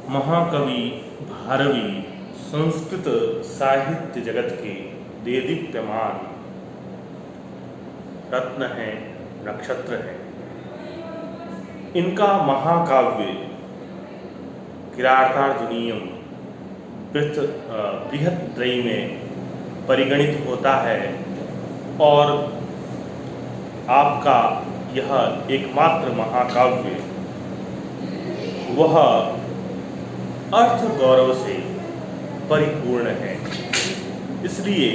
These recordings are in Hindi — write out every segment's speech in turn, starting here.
महाकवि भारवी संस्कृत साहित्य जगत के देदीप्यमान रत्न हैं, नक्षत्र हैं। इनका महाकाव्य किरातार्जुनीयम बृहत्त्रयी में परिगणित होता है और आपका यह एकमात्र महाकाव्य वह अर्थ गौरव से परिपूर्ण है। इसलिए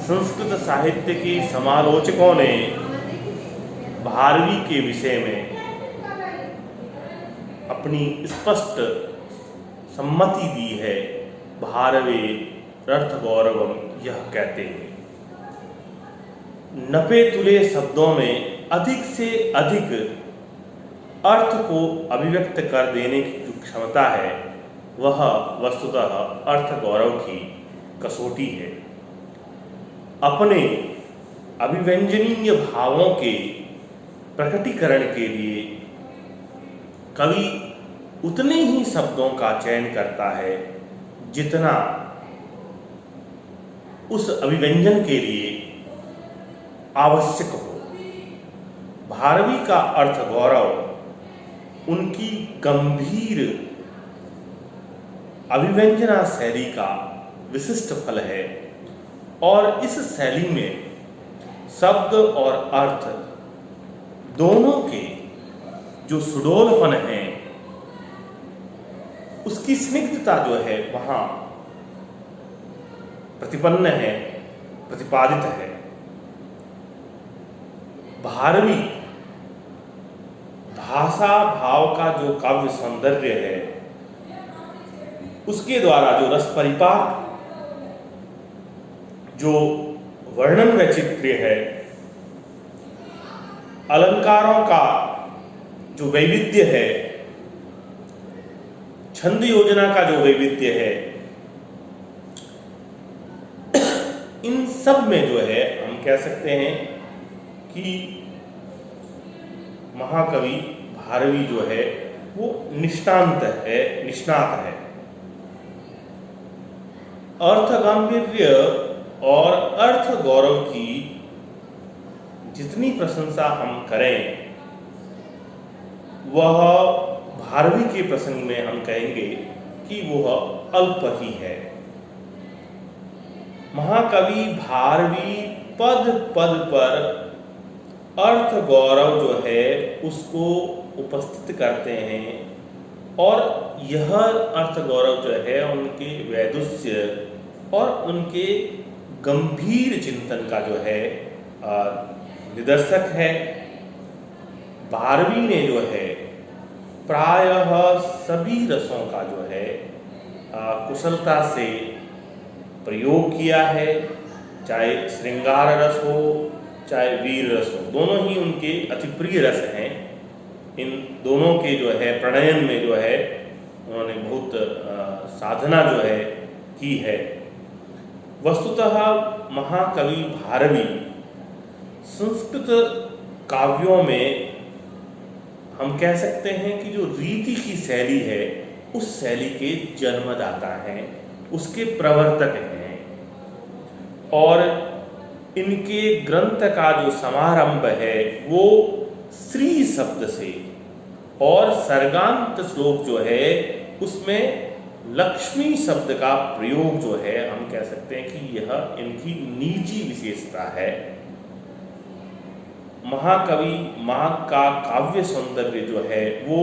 संस्कृत साहित्य के समालोचकों ने भारवी के विषय में अपनी स्पष्ट सम्मति दी है। भारवे अर्थ गौरवम यह कहते हैं, नपे तुले शब्दों में अधिक से अधिक अर्थ को अभिव्यक्त कर देने की जो क्षमता है वह वस्तुतः अर्थ गौरव की कसौटी है। अपने अभिव्यंजनीय भावों के प्रकटीकरण के लिए कवि उतने ही शब्दों का चयन करता है जितना उस अभिव्यंजन के लिए आवश्यक हो। भारवी का अर्थ गौरव उनकी गंभीर अभिव्यंजना शैली का विशिष्ट फल है और इस शैली में शब्द और अर्थ दोनों के जो सुडौलपन है उसकी स्निग्धता जो है वहां प्रतिपन्न है, प्रतिपादित है। भारवी भाषा भाव का जो काव्य सौंदर्य है उसके द्वारा जो रस परिपाक, जो वर्णन वैचित्र्य है, अलंकारों का जो वैविध्य है, छंद योजना का जो वैविध्य है, इन सब में जो है हम कह सकते हैं कि महाकवि भारवी जो है वो निष्णात है। अर्थ गांभीर्य और अर्थ गौरव की जितनी प्रशंसा हम करें वह भारवी के प्रसंग में हम कहेंगे कि वह अल्प ही है। महाकवि भारवी पद पद पर अर्थ गौरव जो है उसको उपस्थित करते हैं और यह अर्थ गौरव जो है उनके वैदुष्य और उनके गंभीर चिंतन का जो है निदर्शक है। भारवी ने जो है प्रायः सभी रसों का जो है कुशलता से प्रयोग किया है, चाहे श्रृंगार रस हो चाहे वीर रस हो, दोनों ही उनके अति प्रिय रस हैं। इन दोनों के जो है प्रणयन में जो है उन्होंने बहुत साधना जो है की है। वस्तुतः महाकवि भारवी संस्कृत काव्यों में हम कह सकते हैं कि जो रीति की शैली है उस शैली के जन्मदाता हैं, उसके प्रवर्तक हैं और इनके ग्रंथ का जो समारंभ है वो श्री शब्द से और सर्गांत श्लोक जो है उसमें लक्ष्मी शब्द का प्रयोग जो है हम कह सकते हैं कि यह इनकी निजी विशेषता है। महाकवि माँ का काव्य सौंदर्य जो है वो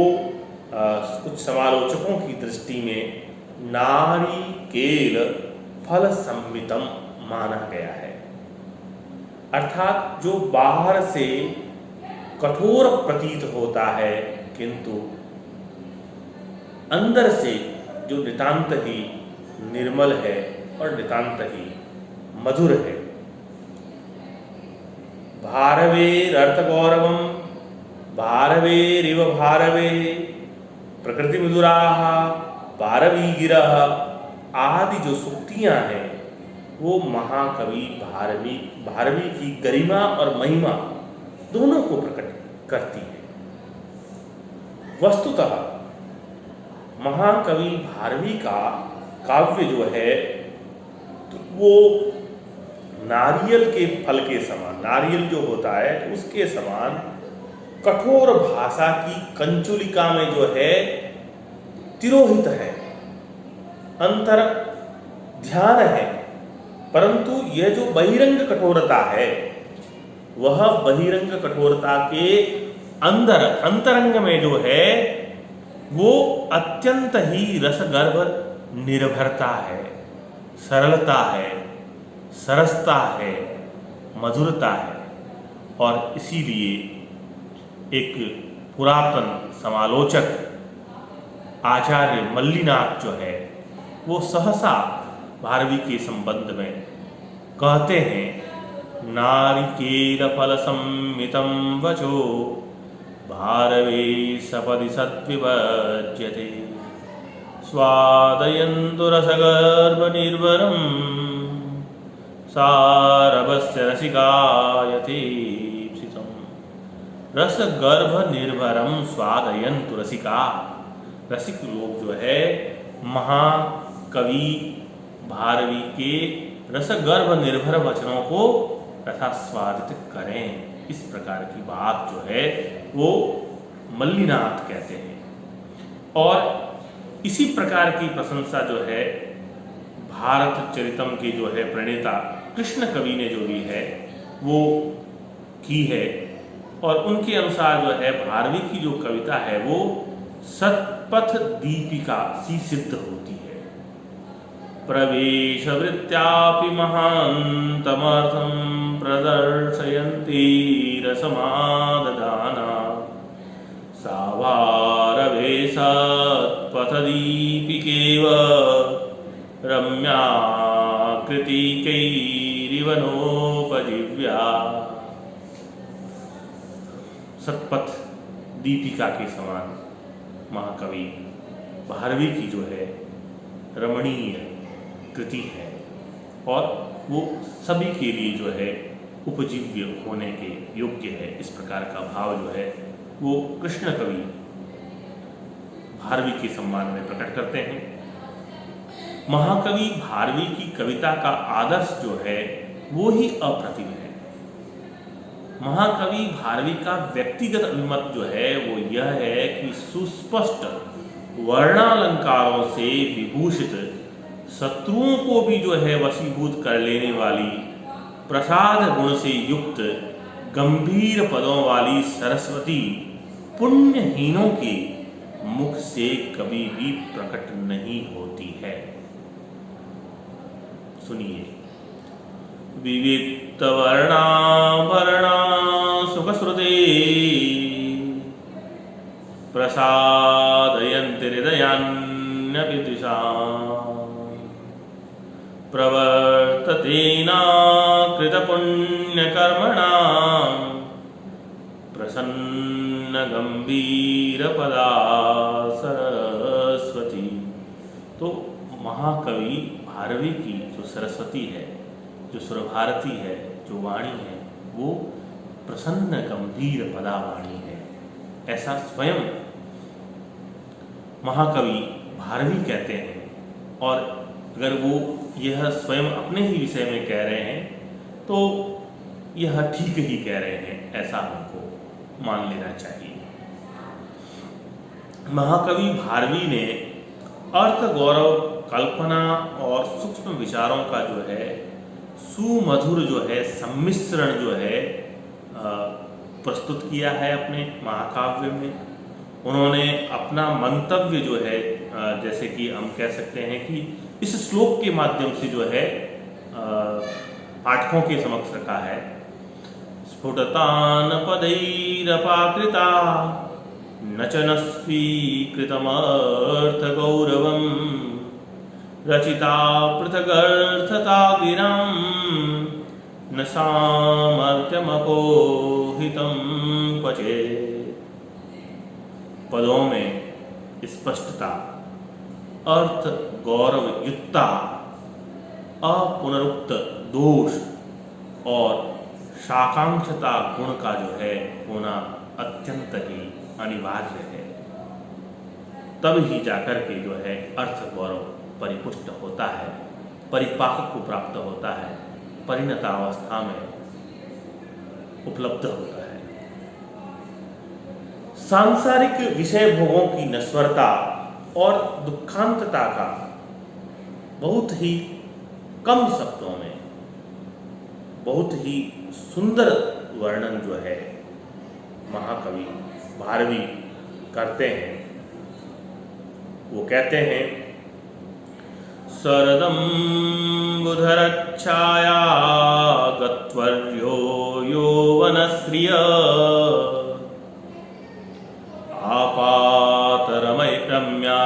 कुछ समालोचकों की दृष्टि में नारिकेल फल संमितम माना गया है, अर्थात जो बाहर से कठोर प्रतीत होता है किंतु अंदर से जो नितांत ही निर्मल है और नितांत ही मधुर है। भारवेरर्थ गौरवम भारवेरिव भारवे प्रकृति मधुराः भारवी गिरः आदि जो सूक्तियां हैं वो महाकवि भारवी की गरिमा और महिमा दोनों को प्रकट करती है। वस्तुतः महाकवि भारवी का काव्य जो है तो वो नारियल के फल के समान, नारियल जो होता है उसके समान कठोर भाषा की कंचुलिका में जो है तिरोहित है, अंतर ध्यान है, परंतु यह जो बहिरंग कठोरता है वह बहिरंग कठोरता के अंदर अंतरंग में जो है वो अत्यंत ही रसगर्भ निर्भरता है, सरलता है, सरसता है, मधुरता है। और इसीलिए एक पुरातन समालोचक आचार्य मल्लिनाथ जो है वो सहसा भारवी के संबंध में कहते हैं, नारिकेल फल सम्मितम वचो भारवे सपदि सद्विभज्यते स्वादयन्तु रसगर्भ निर्भरम सारभस्य रसिकायते रसगर्भ निर्भरम स्वादयन्तु रसिका। रसिक लोग जो है महाकवि भारवी के रसगर्भ निर्भर वचनों को रसास्वादित करें। इस प्रकार की बात जो है वो मल्लिनाथ कहते हैं। और इसी प्रकार की प्रशंसा जो है भारत चरितम के जो है प्रणेता कृष्ण कवि ने जो भी है वो की है। और उनके अनुसार जो है भारवी की जो कविता है वो सत्पथ दीपिका सी सिद्ध होती है। प्रवेश वृत्त्यापि महान्तमर्थं प्रदर्शयन्ती रसमाददाना सावारवे सत्पथदीपिकेव रम्याकृतिकैरिवनोपजीव्या। सत्पथ दीपिका के समान महाकवि भारवी की जो है रमणीय कृति है और वो सभी के लिए जो है उपजीव्य होने के योग्य है। इस प्रकार का भाव जो है वो कृष्ण कवि भारवी के सम्मान में प्रकट करते हैं। महाकवि भारवी की कविता का आदर्श जो है वो ही अप्रतिम है। महाकवि भारवी का व्यक्तिगत अभिमत जो है वो यह है कि सुस्पष्ट वर्णालंकारों से विभूषित, शत्रुओं को भी जो है वशीभूत कर लेने वाली, प्रसाद गुण से युक्त, गंभीर पदों वाली सरस्वती पुण्यहीनों के मुख से कभी भी प्रकट नहीं होती है। सुनिए। विविक्त वर्णा सुखश्रुते प्रसादयन्ति हृदयान्यपि द्विषाम् प्रवर्ततेनाकृतपुण्यकर्मणां प्रसन्नगम्भीरपदा सरस्वती। तो महाकवि भारवी की जो सरस्वती है, जो सुरभारती है, जो वाणी है, वो प्रसन्न गंभीर पदा वाणी है, ऐसा स्वयं महाकवि भारवी कहते हैं। और अगर वो यह स्वयं अपने ही विषय में कह रहे हैं तो यह ठीक ही कह रहे हैं, ऐसा हमको मान लेना चाहिए। महाकवि भारवी ने अर्थ, गौरव, कल्पना और सूक्ष्म विचारों का जो है सुमधुर जो है सम्मिश्रण जो है प्रस्तुत किया है अपने महाकाव्य में। उन्होंने अपना मंतव्य जो है जैसे कि हम कह सकते हैं कि इस श्लोक के माध्यम से जो है पाठकों के समक्ष रखा है। स्फुटतान पदैरपाकृता न च न स्वीकृतमर्थ गौरवं रचिता पृथगर्थता गिरां न सामर्थ्यमपोहितं क्वचित्। पदों में स्पष्टता, अर्थ गौरव युक्ता, अपुनरुक्त दोष और शाकांक्षता गुण का जो है होना अत्यंत ही अनिवार्य है। तब ही जाकर के जो है अर्थ गौरव परिपुष्ट होता है, परिपाक को प्राप्त होता है, परिणतावस्था में उपलब्ध होता है। सांसारिक विषय भोगों की नश्वरता और दुखांतता का बहुत ही कम शब्दों में बहुत ही सुंदर वर्णन जो है महाकवि भारवी करते हैं। वो कहते हैं, शरदं बुधरच्छाया गत्वर्यो यौवनश्रिय आपातरमया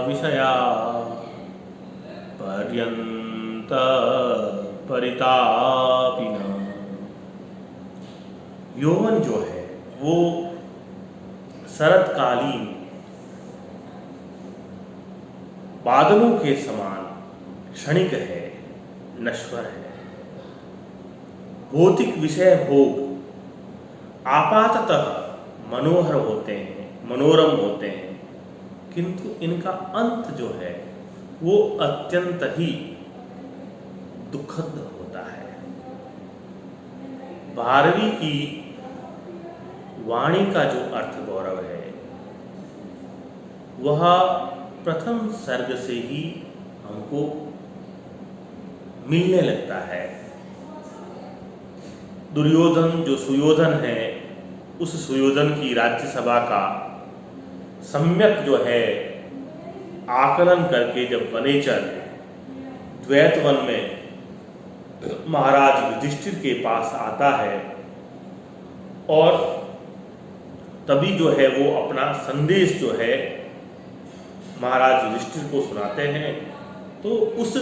विषया पर्यंत परितापिन। यौवन जो है वो शरतकालीन बादलों के समान क्षणिक है, नश्वर है। भौतिक विषय भोग आपाततः मनोहर होते हैं, मनोरम होते हैं, किंतु इनका अंत जो है वो अत्यंत ही दुखद होता है। भारवी की वाणी का जो अर्थ गौरव है वह प्रथम सर्ग से ही हमको मिलने लगता है। दुर्योधन जो सुयोधन है, उस सुयोधन की राज्यसभा का सम्यक जो है आकलन करके जब वनेचर द्वैतवन में महाराज युधिष्ठिर के पास आता है और तभी जो है वो अपना संदेश जो है महाराज युधिष्ठिर को सुनाते हैं, तो उस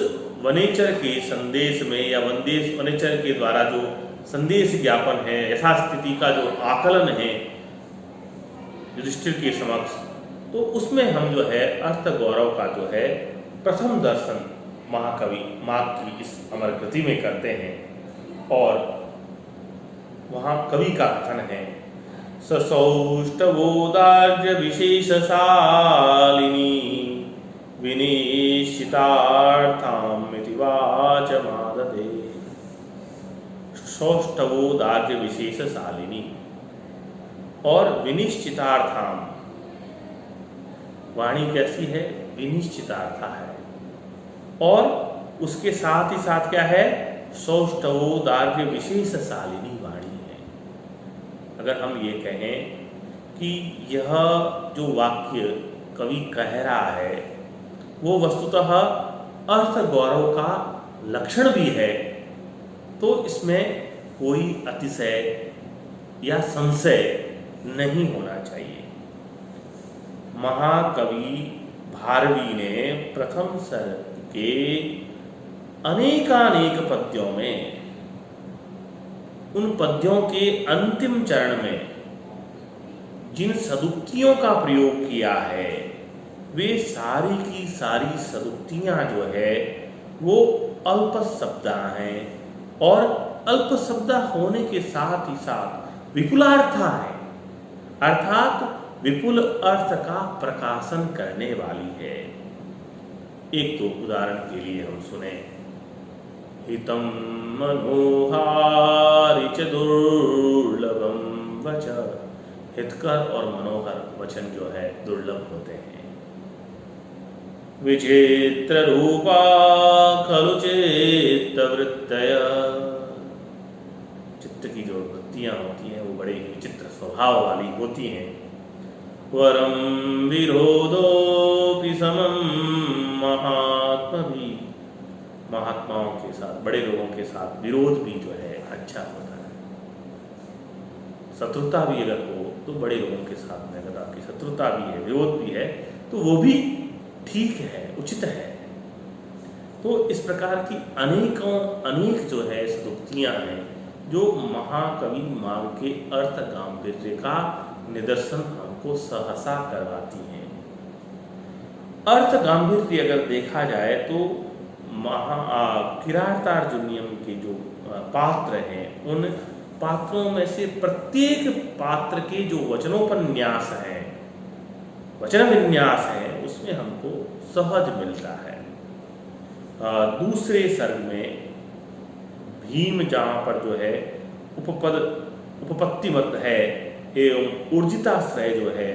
वनेचर के संदेश में या वनेचर के द्वारा जो संदेश ज्ञापन है, यथास्थिति का जो आकलन है युधिष्ठिर के समक्ष, तो उसमें हम जो है अर्थ गौरव का जो है प्रथम दर्शन महाकवि माघ की इस अमर कृति में करते हैं। और वहाँ कवि का कथन है, ससौष्ठवोदार्य विशेषशालिनी विनिश्चितार्थामिति वाचमाददे। सौष्ठवोदार्य विशेषशालिनी और विनिश्चितार्थाम, वाणी कैसी है? विनिश्चितार्था है। और उसके साथ ही साथ क्या है? सौष्ठवोदार्य विशेषशालिनी वाणी है। अगर हम ये कहें कि यह जो वाक्य कवि कह रहा है वो वस्तुतः अर्थ गौरव का लक्षण भी है, तो इसमें कोई अतिशय या संशय नहीं होना चाहिए। महाकवि भारवी ने प्रथम सर्ग के अनेकानेक पद्यों में, उन पद्यों के अंतिम चरण में जिन सदुक्तियों का प्रयोग किया है, वे सारी की सारी सदुक्तियां जो है वो अल्प शब्दा हैं, और अल्प शब्द होने के साथ ही साथ विपुलार्था है, अर्थात विपुल अर्थ का प्रकाशन करने वाली है। एक तो उदाहरण के लिए हम सुने, हितम मनोहारि च दुर्लभम वच। हितकर और मनोहर वचन जो है दुर्लभ होते हैं। विचित्र रूपा खलु चित्तवृत्तय। चित्त की जो वृत्तियां होती हैं वो बड़े विचित्र स्वभाव वाली होती हैं। वरम विरोधोपि समम महात्मभि। महात्माओं के साथ, बड़े लोगों के साथ विरोध भी जो है अच्छा होता है। शत्रुता भी अगर हो तो बड़े लोगों के साथ में अगर आपकी शत्रुता भी है, विरोध भी है, तो वो भी ठीक है, उचित है। तो इस प्रकार की अनेक जो है सदुक्तियां हैं जो महाकवि माघ के अर्थ गांभीर्य का निदर्शन हमको सहसा करवाती हैं। अर्थ गांभीर्य अगर देखा जाए तो किरातार्जुनीयम के जो पात्र हैं, उन पात्रों में से प्रत्येक पात्र के जो वचनोपन्यास हैं वचन विन्यास है उसमें हमको सहज मिलता है। दूसरे सर्ग में भीम जहाँ पर जो है उपपत्तिमत है एवं ऊर्जिताश्रय जो है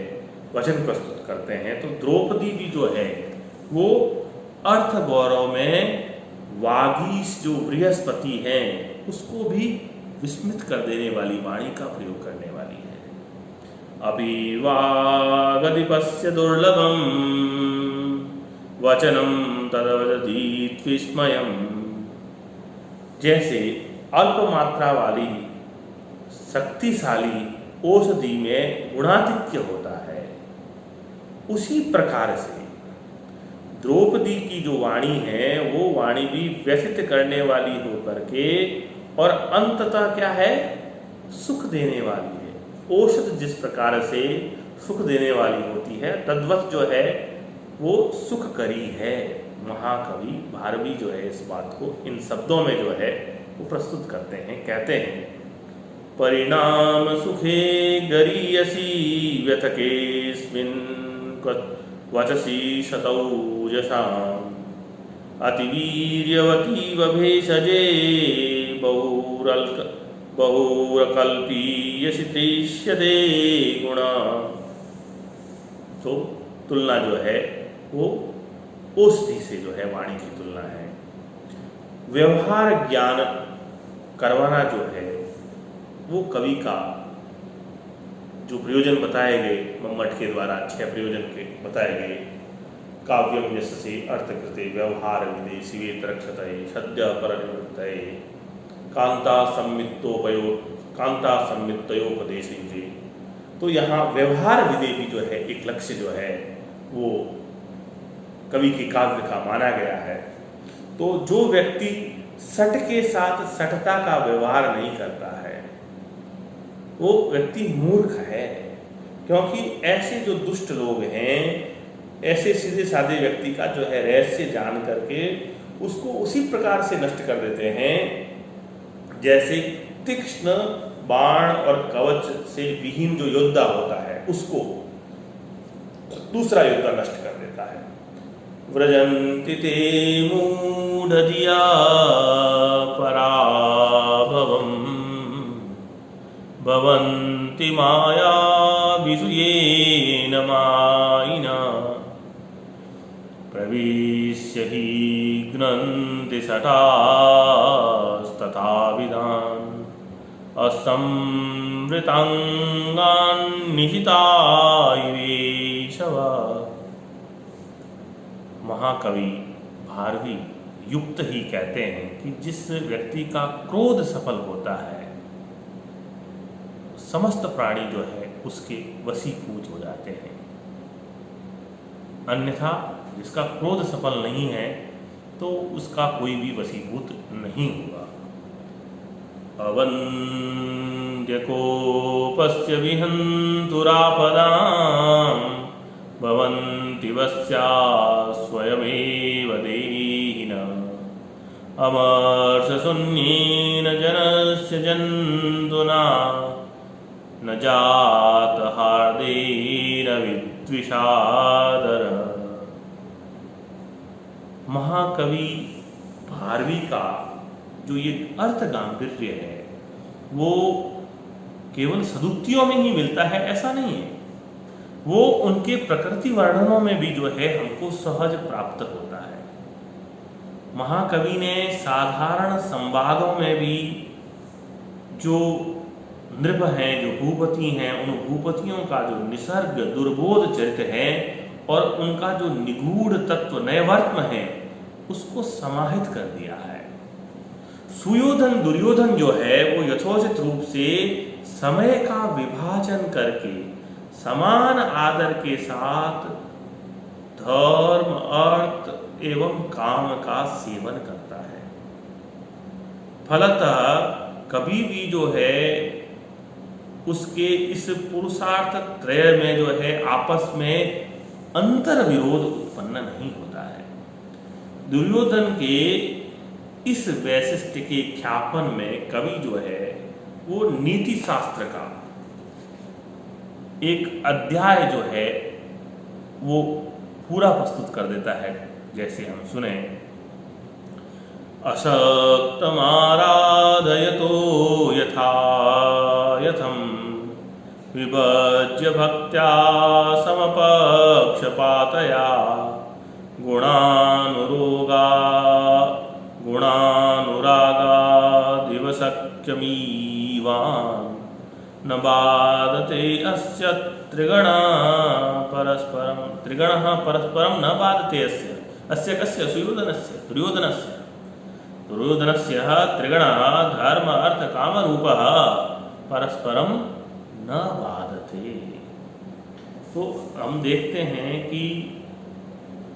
वचन प्रस्तुत करते हैं, तो द्रौपदी भी जो है वो अर्थ गौरव में वागीश जो बृहस्पति हैं उसको भी विस्मित कर देने वाली वाणी का प्रयोग करने वाली है। अभी वागधिपस्य दुर्लभम वचनम तदवदति विस्मयम। जैसे अल्प मात्रा वाली शक्तिशाली औषधि में गुणाधिक्य होता है, उसी प्रकार से द्रौपदी की जो वाणी है वो वाणी भी व्यथित करने वाली होकर के और अंततः क्या है, सुख देने वाली है। औषध जिस प्रकार से सुख देने वाली होती है तद्वत जो है वो सुखकरी है। महाकवि भारवी जो है इस बात को इन शब्दों में जो है वो प्रस्तुत करते हैं। कहते हैं परिणाम सुखे गरीयसी व्यथकेस्मिन् वचसी शतौजसाम् अतिवीर्यवती वभेषजे बहुरकल्पीयसि दृश्यते गुणा। तो तुलना जो है वो औषधि से जो है वाणी की तुलना है। व्यवहार ज्ञान करवाना जो है वो कवि का जो प्रयोजन बताए गए मम्मट के द्वारा 6 प्रयोजन के बताए गए, काव्यम यशसे अर्थकृते व्यवहार विदे शिवेत रक्षतये सद्य परनिवृत्तये कांता सम्मितयोपदेशे। तो यहाँ व्यवहार विदे भी जो है एक लक्ष्य जो है वो कवि के काव्य का माना गया है। तो जो व्यक्ति सट के साथ सटता का व्यवहार नहीं करता है वो व्यक्ति मूर्ख है, क्योंकि ऐसे जो दुष्ट लोग हैं ऐसे सीधे साधे व्यक्ति का जो है रहस्य जान करके उसको उसी प्रकार से नष्ट कर देते हैं जैसे तीक्ष्ण बाण और कवच से विहीन जो योद्धा होता है उसको दूसरा योद्धा नष्ट कर देता है। व्रजन्ति ते मूढ़धिया पराभवम् भवन्ति मायाभिषुयेन मायिना प्रविश्य हि घ्नन्ति शठास्तथाविधान् असंवृताङ्गान् निहितायिवेशवा। महाकवि भारवी युक्त ही कहते हैं कि जिस व्यक्ति का क्रोध सफल होता है समस्त प्राणी जो है उसके वशीभूत हो जाते हैं, अन्यथा जिसका क्रोध सफल नहीं है तो उसका कोई भी वशीभूत नहीं होगा। अवन्द्यकोपस्य विहन्तुरापदां भवन्ति वस्या स्वयमेव देहिना अमर्षशून्येन जनस्य जन्तुना न जात हार्देन विद्विषादर। महाकवि भारवी का जो ये अर्थ गांभीर्य है वो केवल सदुक्तियों में ही मिलता है ऐसा नहीं है, वो उनके प्रकृति वर्णनों में भी जो है हमको सहज प्राप्त होता है। महाकवि ने साधारण संवादों में भी जो नृप हैं, जो भूपति हैं, उन भूपतियों का जो निसर्ग दुर्बोध चरित्र है और उनका जो निगूढ़ तत्व नैवर्त्म है उसको समाहित कर दिया है। सुयोधन दुर्योधन जो है वो यथोचित रूप से समय का विभाजन करके समान आदर के साथ धर्म अर्थ एवं काम का सेवन करता है। फलतः कभी भी जो है उसके इस पुरुषार्थ त्रय में जो है आपस में अंतर विरोध उत्पन्न नहीं होता है। दुर्योधन के इस वैशिष्ट के ख्यापन में कवि जो है वो नीति शास्त्र का एक अध्याय जो है वो पूरा प्रस्तुत कर देता है। जैसे हम सुने, अशक्तमाराधयतो यथा यथम विभज्य भक्त्या समपक्षपातया गुणानुरागादिवशक्यमीवान् न बाधते अस्य त्रिगणः परस्परं न बाधते अस्य कस्य दुर्योधनस्य त्रिगणः धर्म अर्थ काम रूपः परस्परम न बाधते। तो हम देखते हैं कि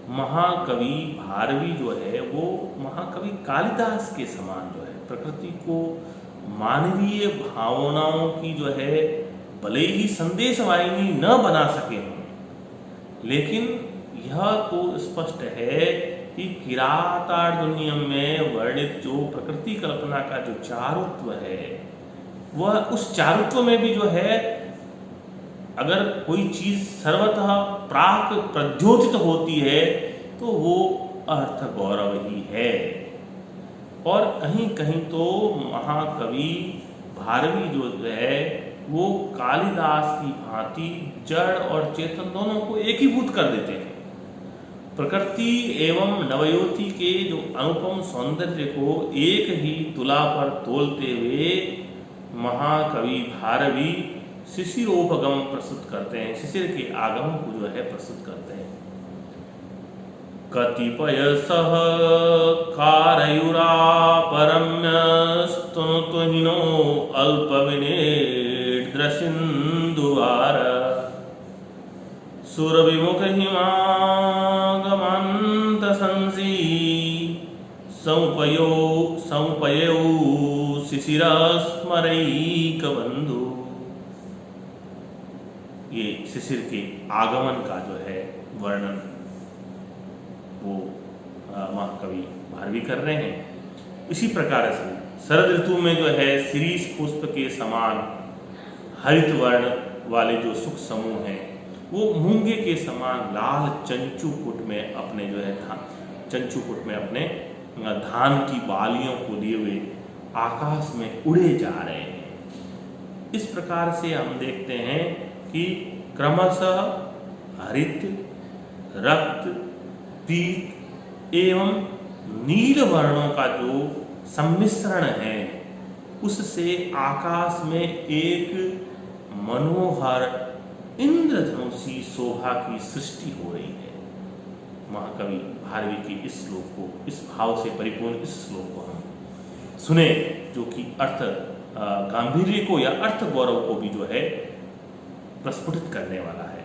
महाकवि भारवी जो है वो महाकवि कालिदास के समान जो है प्रकृति को मानवीय भावनाओं की जो है भले ही संदेश वाहिनी न बना सके हों, लेकिन यह तो स्पष्ट है कि किरातार्जुनीयम में वर्णित जो प्रकृति कल्पना का जो चारुत्व है, वह उस चारुत्व में भी जो है अगर कोई चीज सर्वतः प्राक प्रद्योतित होती है तो वो अर्थ गौरव ही है। और कहीं कहीं तो महाकवि भारवी जो है वो कालिदास की भांति जड़ और चेतन दोनों को एकीभूत कर देते हैं। प्रकृति एवं नवयोति के जो अनुपम सौंदर्य को एक ही तुला पर तोलते हुए महाकवि भारवी शिशिरोपगम प्रस्तुत करते हैं, शिशिर के आगम को जो है प्रस्तुत करते हैं। कतिपय सह कारयुरापरम्यस्तुहिनो अल्पविनेद्रसिन्धुवार सुरविमुखहिमागमन्तशंसी समुपयौ शिशिरस्मरैकबन्धु। ये शिशिर के आगमन का जो है वर्णन वो महाकवि भारवी कर रहे हैं। इसी प्रकार से शरद ऋतु में जो है शिरीष पुष्प के समान हरित वर्ण वाले जो सुख समूह हैं वो मूंगे के समान लाल चंचुकुट में अपने जो है अपने धान की बालियों को लिए हुए आकाश में उड़े जा रहे हैं। इस प्रकार से हम देखते हैं कि क्रमशः हरित, रक्त, पीत एवं नील वर्णों का जो सम्मिश्रण है उससे आकाश में एक मनोहर इंद्रधनुषी शोभा की सृष्टि हो रही है। महाकवि भारवी के इस श्लोक को, इस भाव से परिपूर्ण इस श्लोक को हम सुने, जो कि अर्थ गांधीर्य को या अर्थ गौरव को भी जो है प्रस्फुटित करने वाला है।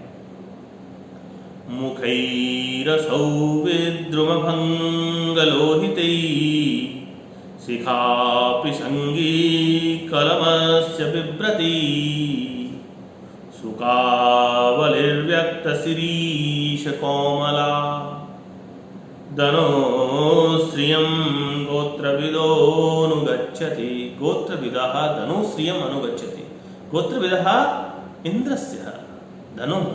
मुखैरसौ विद्रुमभंगलोहितै शिखापि संगी कलमस्य बिभ्रति सुकावलिर्व्यक्तशिरीष कोमला धनुश्रियं गोत्रविदोऽनुगच्छति। गोत्रविदः धनुश्रियम् अनुगच्छति। गोत्रविदः इंद्रस्य धनुः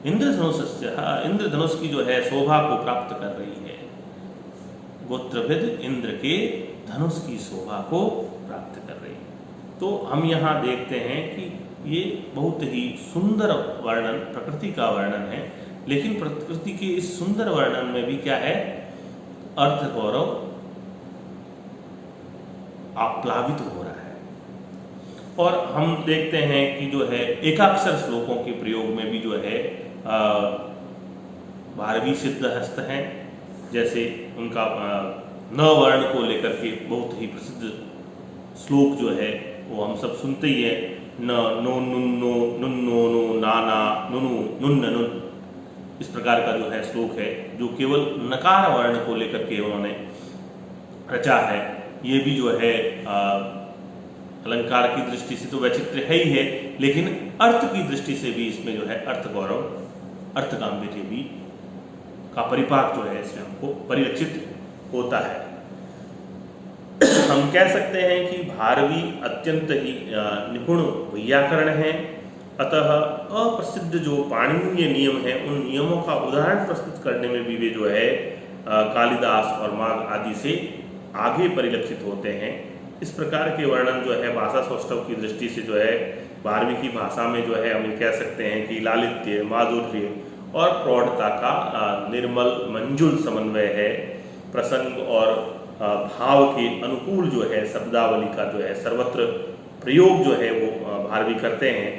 इंद्रधनुषस्य इंद्रधनुष की जो है शोभा को प्राप्त कर रही है। गोत्रविद इंद्र के धनुष की शोभा को प्राप्त कर रही है। तो हम यहाँ देखते हैं कि ये बहुत ही सुंदर वर्णन, प्रकृति का वर्णन है, लेकिन प्रकृति के इस सुंदर वर्णन में भी क्या है, अर्थ गौरव आप्लावित हो रहा है। और हम देखते हैं कि जो है एकाक्षर श्लोकों के प्रयोग में भी जो है भारवी सिद्धहस्त हैं। जैसे उनका न वर्ण को लेकर के बहुत ही प्रसिद्ध श्लोक जो है वो हम सब सुनते ही है। न नो नुन्नो नुन्नो नो नाना नुनु नुन्न नुन, इस प्रकार का जो है श्लोक है जो केवल नकार वर्ण को लेकर के उन्होंने रचा है। ये भी जो है अलंकार की दृष्टि से तो वैचित्र्य है ही है, लेकिन अर्थ की दृष्टि से भी इसमें जो है अर्थ गौरव, अर्थ गांभीर्य भी का परिपाक जो है इसमें हमको परिलक्षित होता है। हम कह सकते हैं कि भारवी अत्यंत ही निपुण वैयाकरण है अतः अप्रसिद्ध जो पाणिनीय नियम हैं उन नियमों का उदाहरण प्रस्तुत करने में भी वे जो है कालिदास और माघ आदि से आगे परिलक्षित होते हैं। इस प्रकार के वर्णन जो है भाषा सौष्ठव की दृष्टि से जो है 12वीं की भाषा में जो है हम ये कह सकते हैं कि लालित्य, माधुर्य और प्रौढ़ता का निर्मल मंजुल समन्वय है। प्रसंग और भाव के अनुकूल जो है शब्दावली का जो है सर्वत्र प्रयोग जो है वो भारवी करते हैं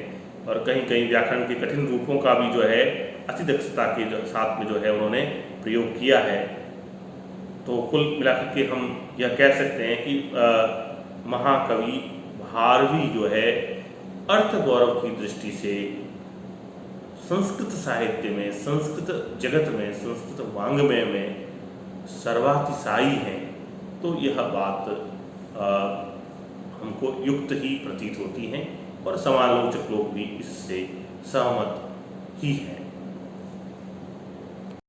और कहीं कहीं व्याकरण के कठिन रूपों का भी जो है अति दक्षता के साथ में जो है उन्होंने प्रयोग किया है। तो कुल मिलाकर के हम यह कह सकते हैं कि महाकवि भारवी जो है अर्थ गौरव की दृष्टि से संस्कृत साहित्य में, संस्कृत जगत में, संस्कृत वाङ्मय में सर्वातिशायी हैं। तो यह बात हमको युक्त ही प्रतीत होती है और समालोचक लोग भी इससे सहमत ही हैं।